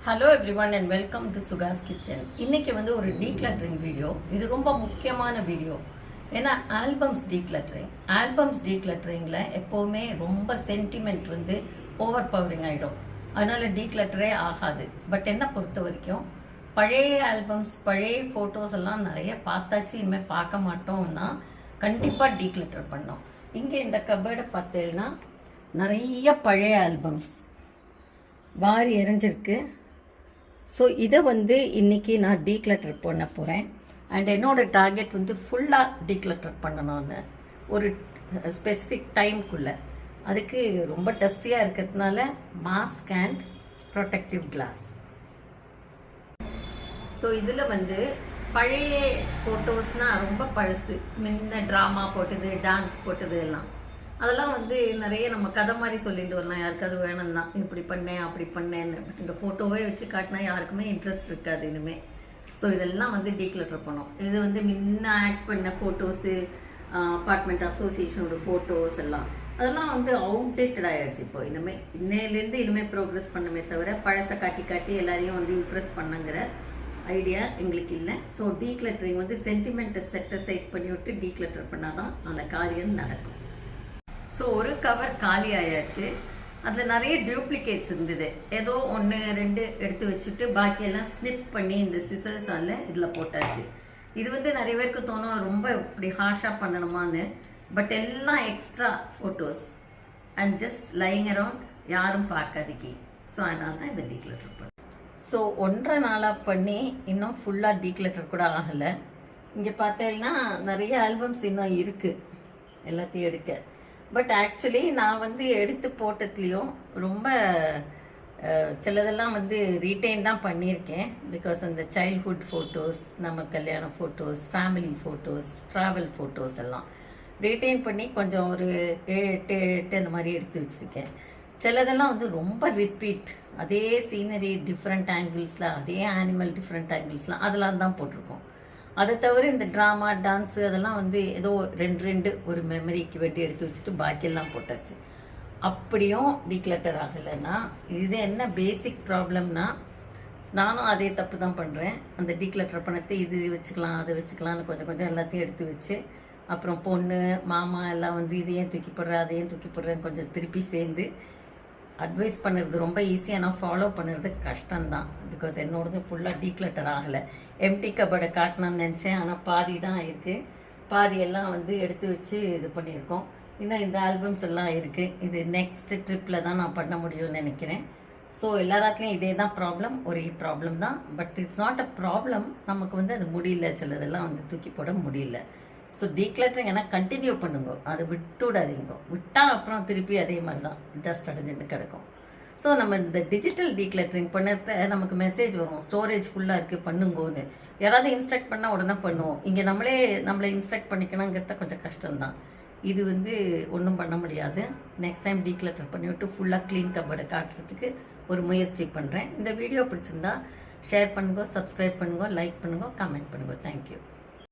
Hello everyone and welcome to Sukash kitchen. இன்றைக்கி வந்து ஒரு டீக்ளட்டரிங் வீடியோ. இது ரொம்ப முக்கியமான வீடியோ. ஏன்னா ஆல்பம்ஸ் டீக்ளட்டரிங்கில் எப்போவுமே ரொம்ப சென்டிமெண்ட் வந்து ஓவர் பவரிங் ஆகிடும். அதனால் டீக்ளட்டரே ஆகாது. பட் என்ன பொறுத்த வரைக்கும் பழைய ஆல்பம்ஸ் பழைய ஃபோட்டோஸ் எல்லாம் நிறைய பார்த்தாச்சு, இனிமேல் பார்க்க மாட்டோம்னா கண்டிப்பாக டீக்ளட்டர் பண்ணோம். இங்கே இந்த கபர்டை பார்த்தீங்கன்னா நிறைய பழைய ஆல்பம்ஸ் வாரி எறிஞ்சிருக்கு. ஸோ இதை வந்து இன்றைக்கி நான் டீக்ளட்டர் பண்ண போகிறேன். அண்ட் என்னோடய டார்கெட் வந்து ஃபுல்லாக டீக்ளட்டர் பண்ணணும்னு ஒரு ஸ்பெசிஃபிக் டைம்குள்ளே. அதுக்கு ரொம்ப டஸ்டியாக இருக்கிறதுனால mask and protective glass. So இதில் வந்து பழைய ஃபோட்டோஸ்னால் ரொம்ப பழசு, முன்ன ட்ராமா போட்டது, டான்ஸ் போட்டது எல்லாம். அதெல்லாம் வந்து நிறைய நம்ம கதை மாதிரி சொல்லிட்டு வரலாம். யாருக்காவது வேணும் தான், இப்படி பண்ணேன் அப்படி பண்ணேன்னு. இந்த ஃபோட்டோவே வச்சு காட்டினா யாருக்குமே இன்ட்ரெஸ்ட் இருக்காது இனிமேல். ஸோ இதெல்லாம் வந்து டீக்ளட்டர் பண்ணோம். இது வந்து முன்ன ஆக்ட் பண்ண ஃபோட்டோஸு, அப்பார்ட்மெண்ட் அசோசியேஷனோட ஃபோட்டோஸ் எல்லாம், அதெல்லாம் வந்து அவுடேட்டட் ஆகிடுச்சு. இப்போ இன்னையிலேருந்து இனிமேல் ப்ரோக்ரஸ் பண்ணமே தவிர பழசை காட்டி காட்டி எல்லாரையும் வந்து இம்ப்ரெஸ் பண்ணுங்கிற ஐடியா எங்களுக்கு இல்லை. ஸோ டீக்ளட்டரிங் வந்து சென்டிமெண்ட்டை செட் பண்ணி விட்டு டீக்ளட்டர் பண்ணால் தான் அந்த காரியம் நடக்கும். ஸோ ஒரு கவர் காலி ஆயாச்சு. அதில் நிறைய டியூப்ளிகேட்ஸ் இருந்தது. ஏதோ 1-2 எடுத்து வச்சுட்டு பாக்கியெல்லாம் ஸ்னிப் பண்ணி இந்த சிசர்ஸால் இதில் போட்டாச்சு. இது வந்து நிறைய பேருக்கு தோணும் ரொம்ப இப்படி ஹார்ஷாக பண்ணணுமான்னு. பட் எல்லாம் extra photos and just lying around, யாரும் பார்க்காதிக்கி. ஸோ அதனால தான் இதை டீக்ளட்டர் பண்ணேன். ஸோ 1.5 நாளாக பண்ணி இன்னும் ஃபுல்லாக டீக்ளட்டர் கூட ஆகலை. இங்கே பார்த்தேன்னா நிறைய ஆல்பம்ஸ் இன்னும் இருக்குது எல்லாத்தையும் எடுக்க. பட் ஆக்சுவலி நான் வந்து எடுத்து போட்டதுலேயும் ரொம்ப சிலதெல்லாம் வந்து ரீட்டைன் தான் பண்ணியிருக்கேன். பிகாஸ் அந்த சைல்ட்ஹுட் ஃபோட்டோஸ், நம்ம கல்யாண photos, family photos, travel photos எல்லாம் ரீட்டைன் பண்ணி கொஞ்சம் ஒரு 7-8 அந்த மாதிரி எடுத்து வச்சுருக்கேன். சிலதெல்லாம் வந்து ரொம்ப ரிப்பீட், அதே சீனரி டிஃப்ரெண்ட் ஆங்கிள்ஸில், அதே ஆனிமல் டிஃப்ரெண்ட் ஆங்கிள்ஸ்லாம் அதெல்லாம் தான் போட்டிருக்கோம். அதை தவிர இந்த ட்ராமா, டான்ஸு அதெல்லாம் வந்து ஏதோ 2 ஒரு மெமரிக்கு வேண்டி எடுத்து வச்சுட்டு பாக்கியெல்லாம் போட்டாச்சு. அப்படியும் டீக்ளட்டர் ஆகலைன்னா இது என்ன பேசிக் ப்ராப்ளம்னா, நானும் அதே தப்பு தான் பண்ணுறேன். அந்த டீக்ளட்டர் பண்ணத்தை இது வச்சுக்கலாம் அதை வச்சுக்கலாம்னு கொஞ்சம் எல்லாத்தையும் எடுத்து வச்சு, அப்புறம் பொண்ணு மாமா எல்லாம் வந்து இதையும் தூக்கி போடுறேன் அதையும் தூக்கி போடுறேன்னு கொஞ்சம் திருப்பி சேர்ந்து அட்வைஸ் பண்ணுறது ரொம்ப ஈஸியாக, நான் ஃபாலோ பண்ணுறது கஷ்டம்தான். பிகாஸ் என்னோடது ஃபுல்லாக டீக்ளட்டர் ஆகலை. எம்டி கபர்டை காட்டணும்னு நினச்சேன், ஆனால் பாதி தான் இருக்குது. பாதி எல்லாம் வந்து எடுத்து வச்சு இது பண்ணியிருக்கோம். இன்னும் இந்த ஆல்பம்ஸ் எல்லாம் இருக்குது. இது நெக்ஸ்ட் ட்ரிப்பில் தான் நான் பண்ண முடியும்னு நினைக்கிறேன். ஸோ எல்லாத்துலேயும் இதே தான் ப்ராப்ளம், ஒரே ப்ராப்ளம் தான். But it's not a problem. நமக்கு வந்து அது முடியல, சிலதெல்லாம் வந்து தூக்கி போட முடியல. ஸோ டீக்ளட்டரிங் ஏன்னா கண்டினியூ பண்ணுங்க, அதை விட்டுவிடாதீங்க. விட்டால் அப்புறம் திருப்பி அதே மாதிரி தான் டஸ்ட் அடைஞ்சிட்டு கிடக்கும். ஸோ நம்ம இந்த டிஜிட்டல் டீக்ளட்டரிங் பண்ணத நமக்கு மெசேஜ் வரும், ஸ்டோரேஜ் ஃபுல்லாக இருக்குது பண்ணுங்கோன்னு. யாராவது இன்ஸ்ட்ரக்ட் பண்ணால் உடனே பண்ணுவோம். இங்கே நம்மளை இன்ஸ்ட்ரக்ட் பண்ணிக்கணுங்கிறத கொஞ்சம் கஷ்டம்தான். இது வந்து ஒன்றும் பண்ண முடியாது. நெக்ஸ்ட் டைம் டீக்ளட்டர் பண்ணிவிட்டு ஃபுல்லாக க்ளீன் கபர்டை காட்டுறதுக்கு ஒரு முயற்சி பண்ணுறேன். இந்த வீடியோ பிடிச்சிருந்தா ஷேர் பண்ணுங்க, சப்ஸ்கிரைப் பண்ணுங்க, லைக் பண்ணுங்க, கமெண்ட் பண்ணுங்க. தேங்க்யூ.